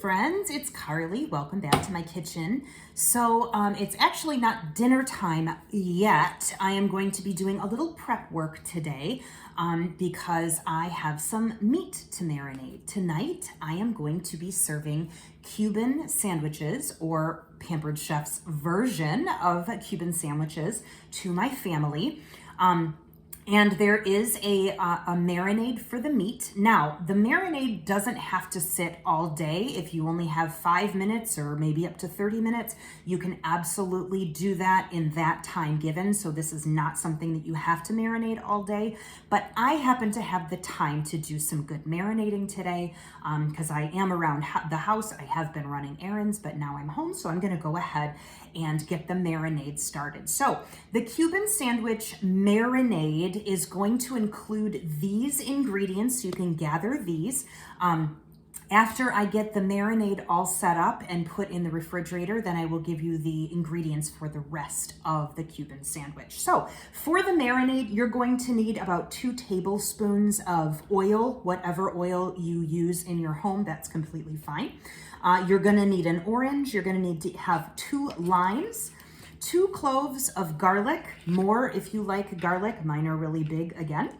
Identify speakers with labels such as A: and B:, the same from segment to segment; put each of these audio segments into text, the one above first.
A: friends, it's Carly. Welcome back to my kitchen. So it's actually not dinner time yet. I am going to be doing a little prep work today because I have some meat to marinate. Tonight I am going to be serving Cuban sandwiches, or Pampered Chef's version of Cuban sandwiches, to my family. And there is a marinade for the meat. Now, the marinade doesn't have to sit all day. If you only have 5 minutes or maybe up to 30 minutes, you can absolutely do that in that time given. So this is not something that you have to marinate all day. But I happen to have the time to do some good marinating today because I am around the house. I have been running errands, but now I'm home. So I'm gonna go ahead and get the marinade started. So the Cuban sandwich marinade is going to include these ingredients. So you can gather these. After I get the marinade all set up and put in the refrigerator, then I will give you the ingredients for the rest of the Cuban sandwich. So for the marinade, you're going to need about 2 tablespoons of oil, whatever oil you use in your home, that's completely fine. You're gonna need an orange, you're gonna need to have 2 limes, 2 cloves of garlic, more if you like garlic, mine are really big again.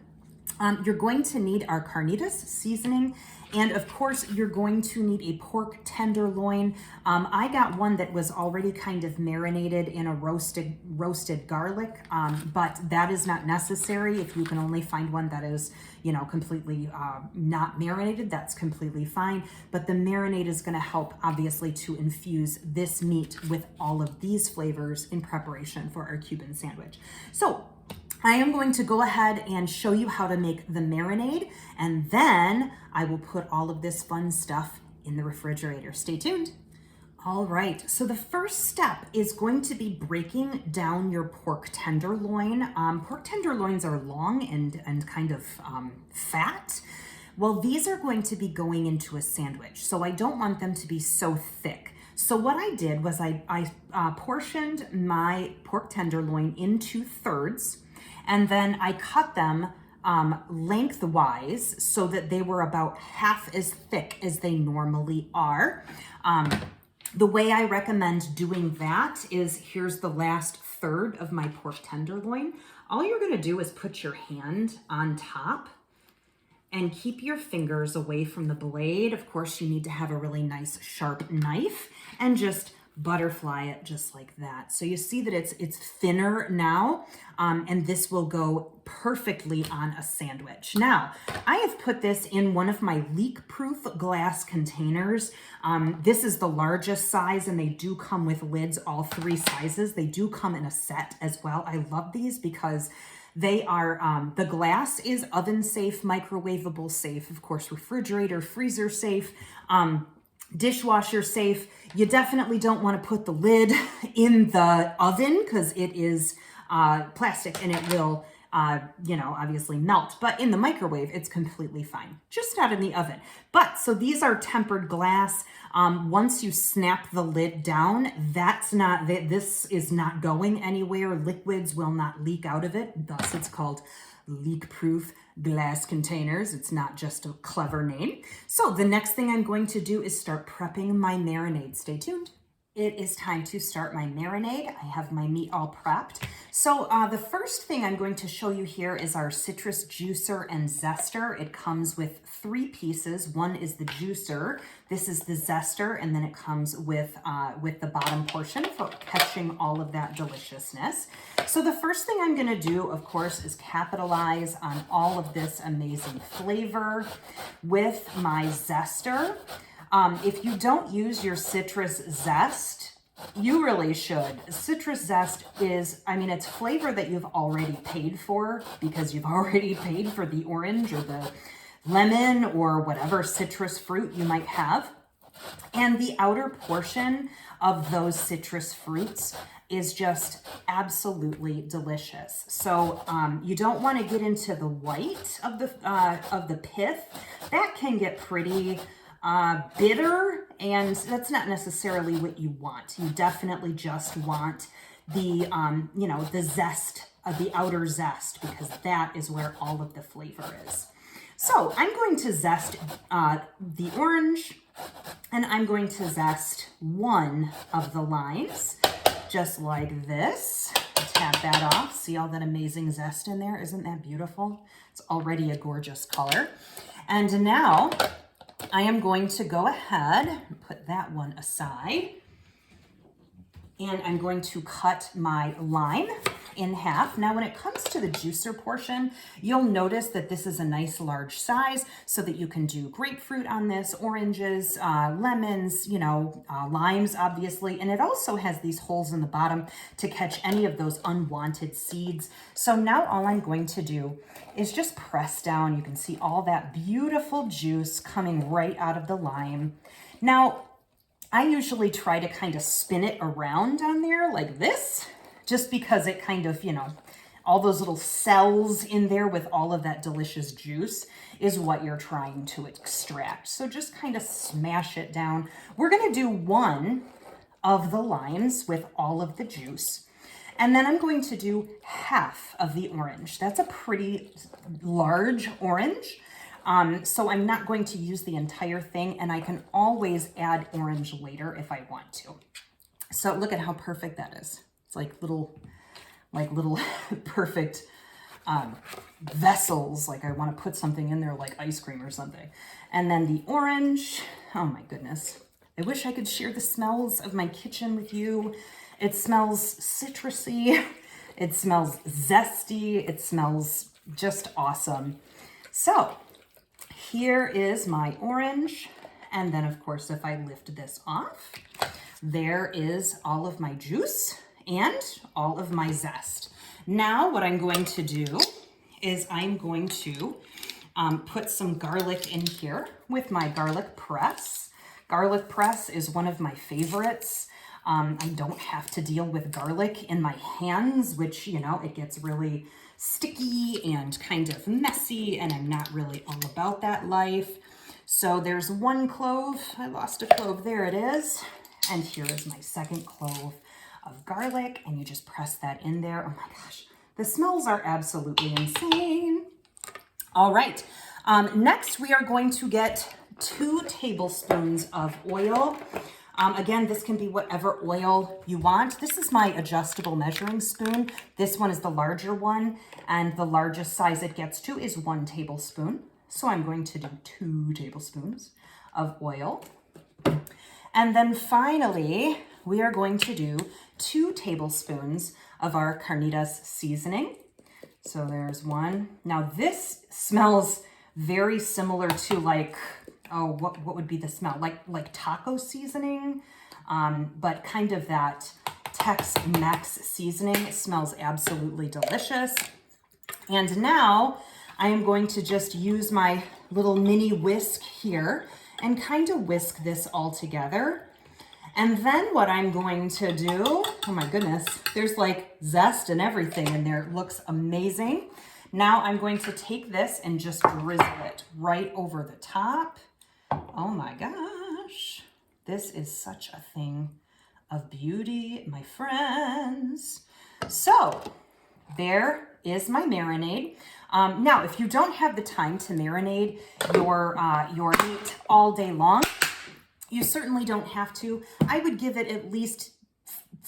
A: You're going to need our carnitas seasoning, and of course you're going to need a pork tenderloin. I got one that was already kind of marinated in a roasted garlic, but that is not necessary. If you can only find one that is, completely not marinated, that's completely fine. But the marinade is going to help, obviously, to infuse this meat with all of these flavors in preparation for our Cuban sandwich. So I am going to go ahead and show you how to make the marinade, and then I will put all of this fun stuff in the refrigerator. Stay tuned. All right, so the first step is going to be breaking down your pork tenderloin. Pork tenderloins are long and kind of fat. Well, these are going to be going into a sandwich, so I don't want them to be so thick. So what I did was I portioned my pork tenderloin into thirds, and then I cut them lengthwise so that they were about half as thick as they normally are. The way I recommend doing that is, here's the last third of my pork tenderloin. All you're gonna do is put your hand on top and keep your fingers away from the blade. Of course, you need to have a really nice sharp knife and just butterfly it just like that. So you see that it's thinner now, and this will go perfectly on a sandwich. Now, I have put this in one of my leak-proof glass containers. This is the largest size, and they do come with lids, all 3 sizes. They do come in a set as well. I love these because they are, the glass is oven safe, microwavable safe, of course, refrigerator, freezer safe, dishwasher safe. You definitely don't want to put the lid in the oven because it is plastic and it will, obviously melt. But in the microwave, it's completely fine. Just not in the oven. But so these are tempered glass. Once you snap the lid down, this is not going anywhere. Liquids will not leak out of it. Thus, it's called leak-proof glass containers. It's not just a clever name. So the next thing I'm going to do is start prepping my marinade. Stay tuned. It is time to start my marinade. I have my meat all prepped. So the first thing I'm going to show you here is our citrus juicer and zester. It comes with 3 pieces. One is the juicer. This is the zester, and then it comes with the bottom portion for catching all of that deliciousness. So the first thing I'm gonna do, of course, is capitalize on all of this amazing flavor with my zester. If you don't use your citrus zest, you really should. Citrus zest is, it's flavor that you've already paid for because you've already paid for the orange or the lemon or whatever citrus fruit you might have. And the outer portion of those citrus fruits is just absolutely delicious. So you don't want to get into the white of the pith. That can get pretty bitter, and that's not necessarily what you want. You definitely just want the, the zest of the outer zest, because that is where all of the flavor is. So I'm going to zest the orange, and I'm going to zest one of the limes, just like this. Tap that off. See all that amazing zest in there? Isn't that beautiful? It's already a gorgeous color. And now I am going to go ahead and put that one aside. And I'm going to cut my lime in half. Now, when it comes to the juicer portion, you'll notice that this is a nice large size so that you can do grapefruit on this, oranges, lemons, limes, obviously. And it also has these holes in the bottom to catch any of those unwanted seeds. So now all I'm going to do is just press down. You can see all that beautiful juice coming right out of the lime. Now, I usually try to kind of spin it around on there like this, just because it kind of, all those little cells in there with all of that delicious juice is what you're trying to extract. So just kind of smash it down. We're going to do one of the limes with all of the juice. And then I'm going to do half of the orange. That's a pretty large orange. So I'm not going to use the entire thing, and I can always add orange later if I want to. So look at how perfect that is. It's like little perfect vessels. Like I want to put something in there like ice cream or something. And then the orange, oh my goodness. I wish I could share the smells of my kitchen with you. It smells citrusy. It smells zesty. It smells just awesome. So here is my orange. And then of course, if I lift this off, there is all of my juice and all of my zest. Now what I'm going to do is I'm going to put some garlic in here with my garlic press. Garlic press is one of my favorites. I don't have to deal with garlic in my hands, which, it gets really sticky and kind of messy, and I'm not really all about that life. So there's one clove. I lost a clove. There it is. And here is my second clove of garlic, and you just press that in there. Oh my gosh, the smells are absolutely insane. All right, next we are going to get 2 tablespoons of oil. Again, this can be whatever oil you want. This is my adjustable measuring spoon. This one is the larger one, and the largest size it gets to is 1 tablespoon. So I'm going to do 2 tablespoons of oil. And then finally, we are going to do 2 tablespoons of our carnitas seasoning. So there's one. Now this smells very similar to what would be the smell? Like taco seasoning, but kind of that Tex-Mex seasoning. It smells absolutely delicious. And now I am going to just use my little mini whisk here and kind of whisk this all together. And then what I'm going to do, oh my goodness, there's like zest and everything in there. It looks amazing. Now I'm going to take this and just drizzle it right over the top. Oh my gosh, this is such a thing of beauty, my friends. So there is my marinade. Now, if you don't have the time to marinate your meat all day long, you certainly don't have to. I would give it at least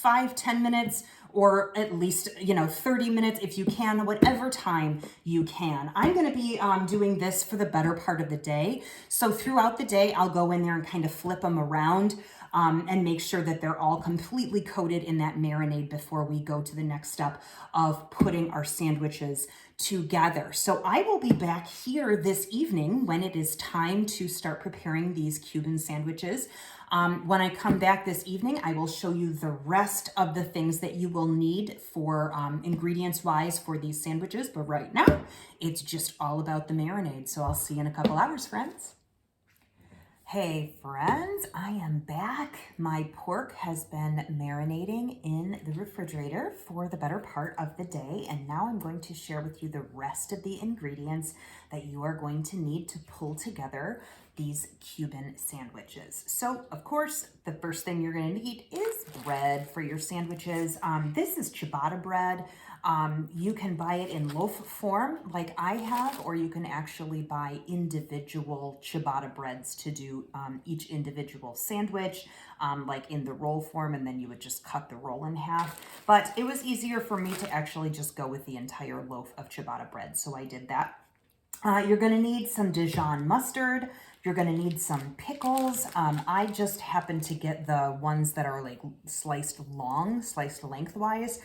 A: 5-10 minutes, or at least 30 minutes if you can, whatever time you can. I'm going to be doing this for the better part of the day. So throughout the day, I'll go in there and kind of flip them around and make sure that they're all completely coated in that marinade before we go to the next step of putting our sandwiches together. So I will be back here this evening when it is time to start preparing these Cuban sandwiches. When I come back this evening, I will show you the rest of the things that you will need for ingredients wise for these sandwiches. But right now, it's just all about the marinade. So I'll see you in a couple hours, friends. Hey friends, I am back. My pork has been marinating in the refrigerator for the better part of the day, and now I'm going to share with you the rest of the ingredients that you are going to need to pull together these Cuban sandwiches. So of course, the first thing you're going to need is bread for your sandwiches. This is ciabatta bread. You can buy it in loaf form like I have, or you can actually buy individual ciabatta breads to do each individual sandwich, like in the roll form, and then you would just cut the roll in half. But it was easier for me to actually just go with the entire loaf of ciabatta bread, so I did that. You're going to need some Dijon mustard. You're going to need some pickles. I just happen to get the ones that are like sliced lengthwise,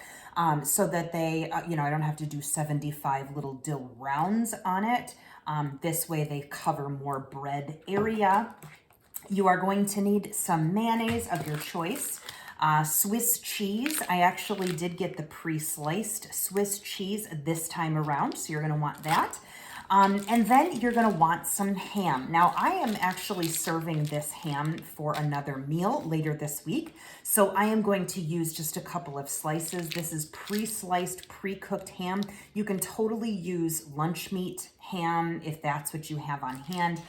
A: so that they, I don't have to do 75 little dill rounds on it. This way they cover more bread area. You are going to need some mayonnaise of your choice. Swiss cheese. I actually did get the pre-sliced Swiss cheese this time around, so you're going to want that. And then you're going to want some ham. Now, I am actually serving this ham for another meal later this week, so I am going to use just a couple of slices. This is pre-sliced, pre-cooked ham. You can totally use lunch meat ham if that's what you have on hand.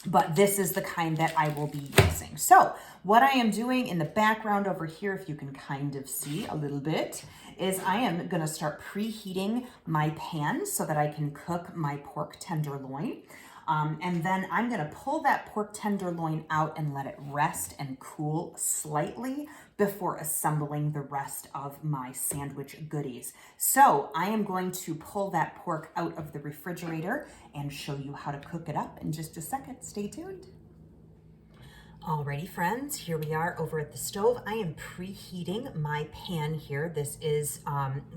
A: But this is the kind that I will be using. So what I am doing in the background over here, if you can kind of see a little bit, is I am going to start preheating my pan so that I can cook my pork tenderloin. And then I'm going to pull that pork tenderloin out and let it rest and cool slightly before assembling the rest of my sandwich goodies. So I am going to pull that pork out of the refrigerator and show you how to cook it up in just a second. Stay tuned. Alrighty, friends, here we are over at the stove. I am preheating my pan here. This is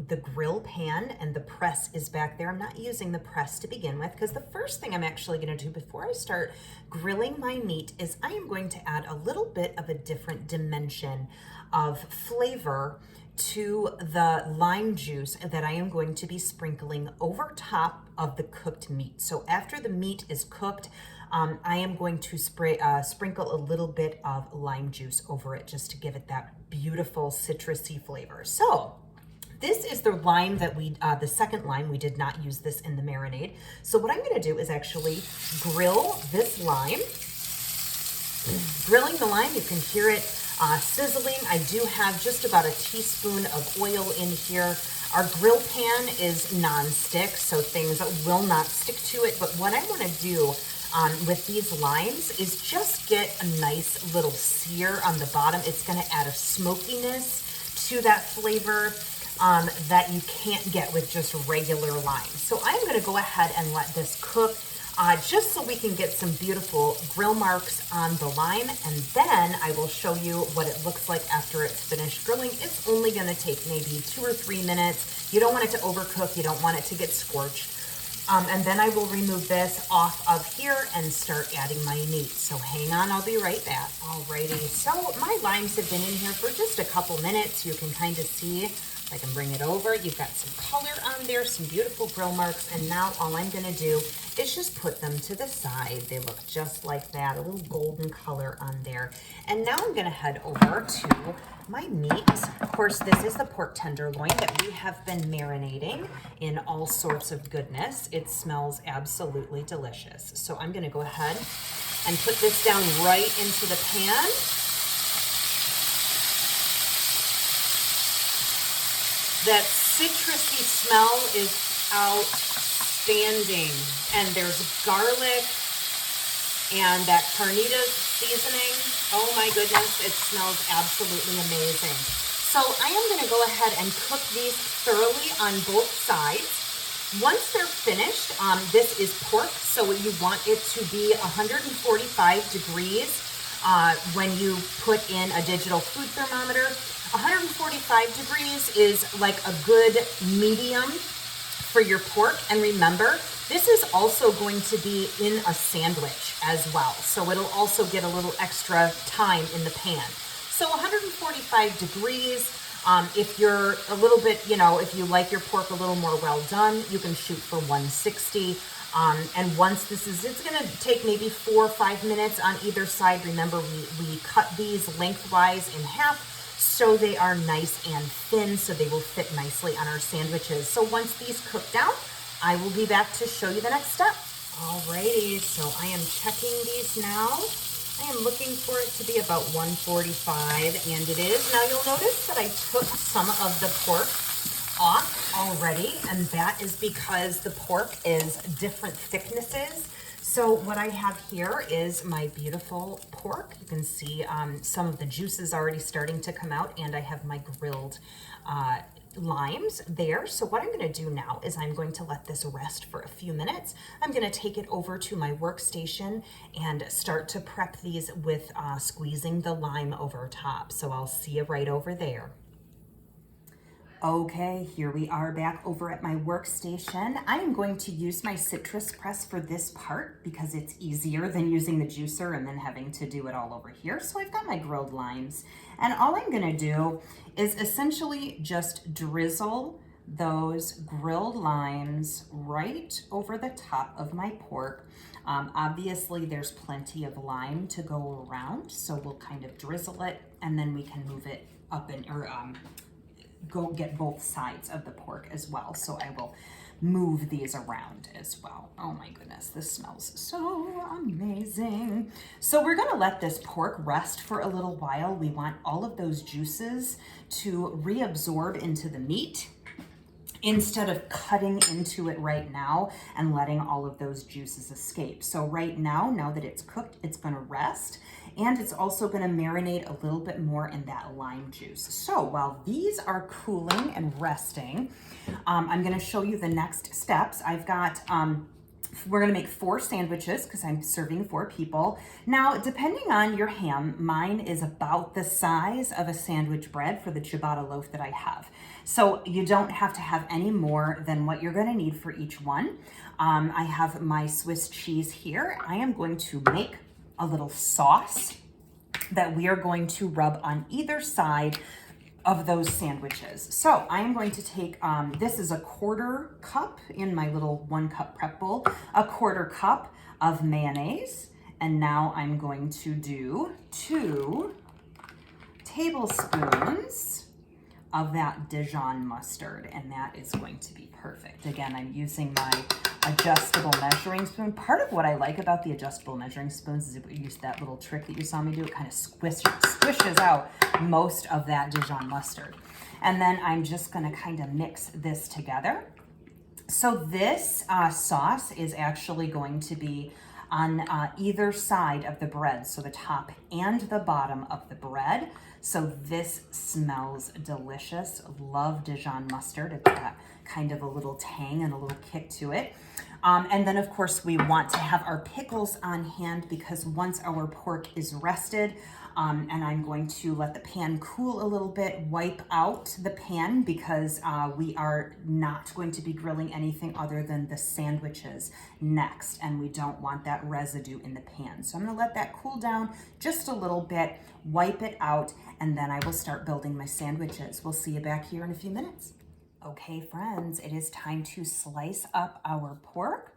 A: the grill pan, and the press is back there. I'm not using the press to begin with, because the first thing I'm actually going to do before I start grilling my meat is I am going to add a little bit of a different dimension of flavor to the lime juice that I am going to be sprinkling over top of the cooked meat. So after the meat is cooked, I am going to sprinkle a little bit of lime juice over it just to give it that beautiful citrusy flavor. So this is the lime that the second lime. We did not use this in the marinade. So what I'm going to do is actually grill this lime. Grilling the lime, you can hear it sizzling. I do have just about a teaspoon of oil in here. Our grill pan is non-stick, so things will not stick to it. But what I want to do with these limes is just get a nice little sear on the bottom. It's going to add a smokiness to that flavor that you can't get with just regular lime. So I'm going to go ahead and let this cook just so we can get some beautiful grill marks on the lime, and then I will show you what it looks like after it's finished grilling. It's only going to take maybe 2 or 3 minutes. You don't want it to overcook. You don't want it to get scorched. And then I will remove this off of here and start adding my meat. So hang on, I'll be right back. Alrighty, so my limes have been in here for just a couple minutes. You can kind of see, I can bring it over. You've got some color on there, some beautiful grill marks. And now all I'm gonna do is just put them to the side. They look just like that, a little golden color on there. And now I'm gonna head over to my meat. Of course, this is the pork tenderloin that we have been marinating in all sorts of goodness. It smells absolutely delicious. So I'm gonna go ahead and put this down right into the pan. That citrusy smell is outstanding. And there's garlic and that carnitas seasoning. Oh my goodness, it smells absolutely amazing. So I am gonna go ahead and cook these thoroughly on both sides. Once they're finished, this is pork, so you want it to be 145 degrees when you put in a digital food thermometer. 145 degrees is like a good medium for your pork. And remember, this is also going to be in a sandwich as well. So it'll also get a little extra time in the pan. So 145 degrees. If you're a little bit, if you like your pork a little more well done, you can shoot for 160. And once it's going to take maybe 4 or 5 minutes on either side. Remember, we cut these lengthwise in half, so they are nice and thin, so they will fit nicely on our sandwiches. So once these cook down, I will be back to show you the next step. Alrighty, so I am checking these now. I am looking for it to be about 145, and it is. Now you'll notice that I took some of the pork off already, and that is because the pork is different thicknesses. So what I have here is my beautiful pork. You can see some of the juices already starting to come out, and I have my grilled limes there. So what I'm going to do now is I'm going to let this rest for a few minutes. I'm going to take it over to my workstation and start to prep these with squeezing the lime over top. So I'll see you right over there. Okay, here we are back over at my workstation. I am going to use my citrus press for this part because it's easier than using the juicer and then having to do it all over here. So I've got my grilled limes, and all I'm gonna do is essentially just drizzle those grilled limes right over the top of my pork. Obviously there's plenty of lime to go around, so we'll kind of drizzle it and then we can move it up and, go get both sides of the pork as well. So I will move these around as well. Oh my goodness, this smells so amazing. So we're gonna let this pork rest for a little while. We want all of those juices to reabsorb into the meat instead of cutting into it right now and letting all of those juices escape. So right now that it's cooked, it's gonna rest, and it's also gonna marinate a little bit more in that lime juice. So while these are cooling and resting, I'm gonna show you the next steps. I've got, we're gonna make 4 sandwiches because I'm serving 4 people. Now, depending on your ham, mine is about the size of a sandwich bread for the ciabatta loaf that I have. So you don't have to have any more than what you're gonna need for each one. I have my Swiss cheese here. I am going to make a little sauce that we are going to rub on either side of those sandwiches. So I am going to take, this is a 1/4 cup in my little 1 cup prep bowl, a 1/4 cup of mayonnaise. And now I'm going to do 2 tablespoons of that Dijon mustard, and that is going to be perfect. Again, I'm using my adjustable measuring spoon. Part of what I like about the adjustable measuring spoons is if you use that little trick that you saw me do, it kind of squishes out most of that Dijon mustard. And then I'm just gonna kind of mix this together. So this sauce is actually going to be on either side of the bread, so the top and the bottom of the bread. So this smells delicious. Love Dijon mustard. It's got kind of a little tang and a little kick to it. And then of course we want to have our pickles on hand because once our pork is rested, and I'm going to let the pan cool a little bit, wipe out the pan because we are not going to be grilling anything other than the sandwiches next, and we don't want that residue in the pan. So I'm gonna let that cool down just a little bit, wipe it out, and then I will start building my sandwiches. We'll see you back here in a few minutes. Okay, friends, it is time to slice up our pork.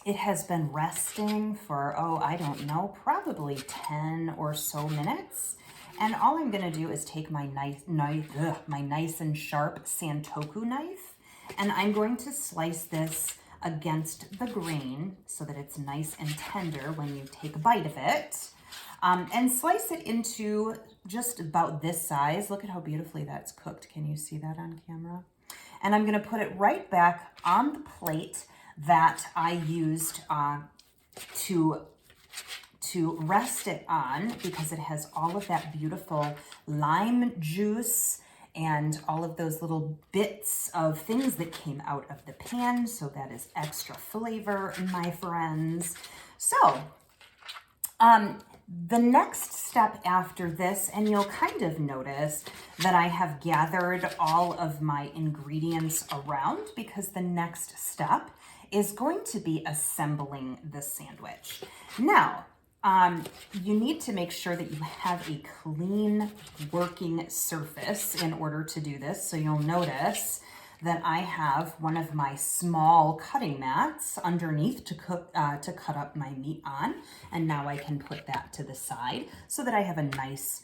A: It has been resting for, I don't know, probably 10 or so minutes. And all I'm gonna do is take my my nice and sharp Santoku knife, and I'm going to slice this against the grain so that it's nice and tender when you take a bite of it. And slice it into just about this size. Look at how beautifully that's cooked. Can you see that on camera? And I'm gonna put it right back on the plate that I used to rest it on because it has all of that beautiful lime juice and all of those little bits of things that came out of the pan. So that is extra flavor, my friends. So, the next step after this, and you'll kind of notice that I have gathered all of my ingredients around because the next step is going to be assembling the sandwich. Now, you need to make sure that you have a clean working surface in order to do this. So you'll notice that I have one of my small cutting mats underneath to cut up my meat on, and now I can put that to the side so that I have a nice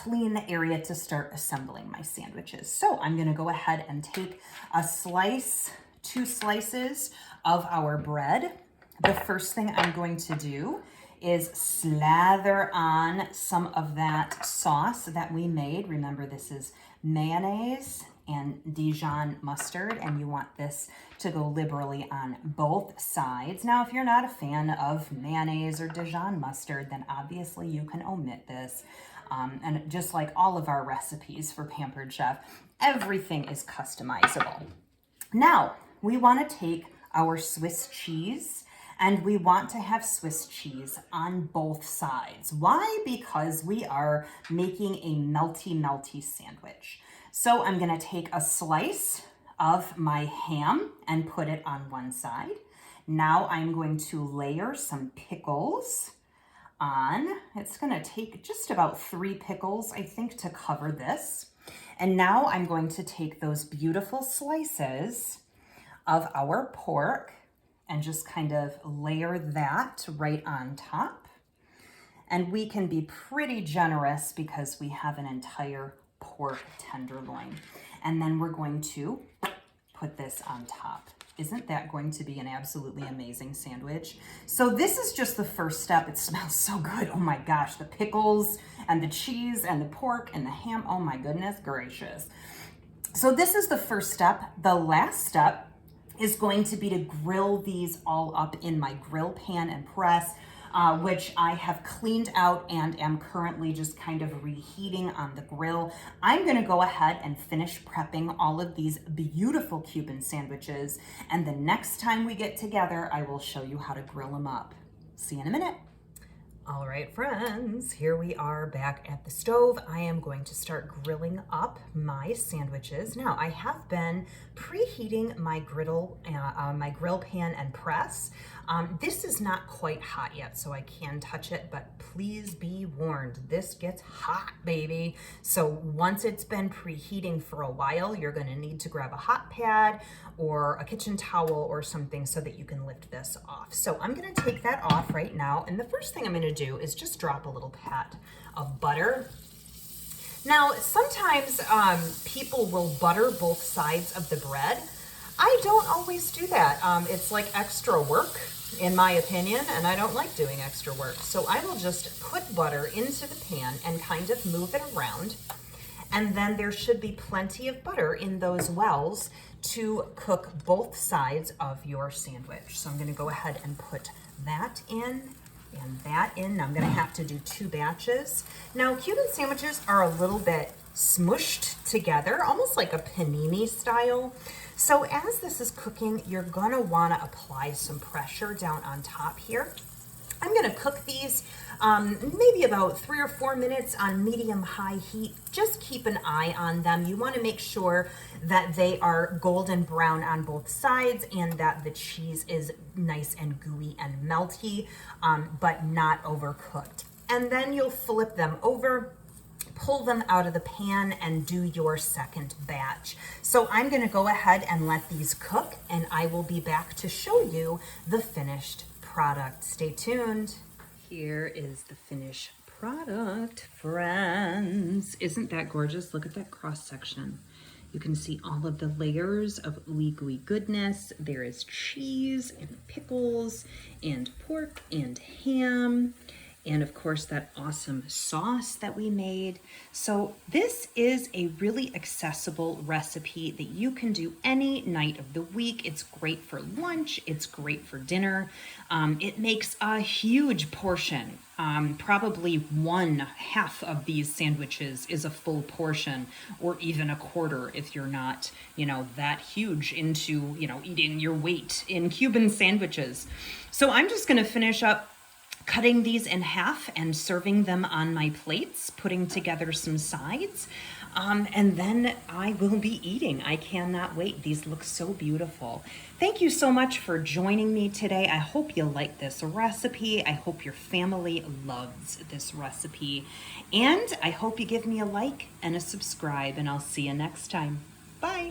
A: clean area to start assembling my sandwiches. So I'm gonna go ahead and take a slice, 2 slices of our bread. The first thing I'm going to do is slather on some of that sauce that we made. Remember, this is mayonnaise and Dijon mustard, and you want this to go liberally on both sides. Now, if you're not a fan of mayonnaise or Dijon mustard, then obviously you can omit this. And just like all of our recipes for Pampered Chef, everything is customizable. Now, we want to take our Swiss cheese, and we want to have Swiss cheese on both sides. Why? Because we are making a melty sandwich. So I'm gonna take a slice of my ham and put it on one side. Now I'm going to layer some pickles on. It's gonna take just about 3 pickles, I think, to cover this. And now I'm going to take those beautiful slices of our pork and just kind of layer that right on top. And we can be pretty generous because we have an entire pork tenderloin. And then we're going to put this on top. Isn't that going to be an absolutely amazing sandwich? So this is just the first step. It smells so good. Oh my gosh, the pickles and the cheese and the pork and the ham. Oh my goodness gracious. So this is the first step. The last step is going to be to grill these all up in my grill pan and press, which I have cleaned out and am currently just kind of reheating on the grill. I'm gonna go ahead and finish prepping all of these beautiful Cuban sandwiches, and the next time we get together, I will show you how to grill them up. See you in a minute. All right, friends, here we are back at the stove. I am going to start grilling up my sandwiches. Now, I have been preheating my grill pan and press. This is not quite hot yet, so I can touch it, but please be warned, this gets hot, baby. So once it's been preheating for a while, you're gonna need to grab a hot pad or a kitchen towel or something so that you can lift this off. So I'm gonna take that off right now, and the first thing I'm gonna do is just drop a little pat of butter. Now, sometimes people will butter both sides of the bread. I don't always do that. It's like extra work, in my opinion, and I don't like doing extra work. So I will just put butter into the pan and kind of move it around. And then there should be plenty of butter in those wells to cook both sides of your sandwich. So I'm gonna go ahead and put that in and that in. I'm gonna have to do 2 batches. Now, Cuban sandwiches are a little bit smushed together, almost like a panini style. So as this is cooking, you're gonna wanna apply some pressure down on top here. I'm gonna cook these maybe about 3 or 4 minutes on medium-high heat. Just keep an eye on them. You wanna make sure that they are golden brown on both sides and that the cheese is nice and gooey and melty, but not overcooked. And then you'll flip them over, pull them out of the pan, and do your second batch. So I'm gonna go ahead and let these cook, and I will be back to show you the finished product. Stay tuned. Here is the finished product, friends. Isn't that gorgeous? Look at that cross section. You can see all of the layers of gooey goodness. There is cheese and pickles and pork and ham. And of course, that awesome sauce that we made. So this is a really accessible recipe that you can do any night of the week. It's great for lunch. It's great for dinner. It makes a huge portion. Probably 1/2 of these sandwiches is a full portion, or even a quarter if you're not, that huge into, eating your weight in Cuban sandwiches. So I'm just gonna finish up cutting these in half and serving them on my plates, putting together some sides, and then I will be eating. I cannot wait. These look so beautiful. Thank you so much for joining me today. I hope you like this recipe. I hope your family loves this recipe. And I hope you give me a like and a subscribe, and I'll see you next time. Bye.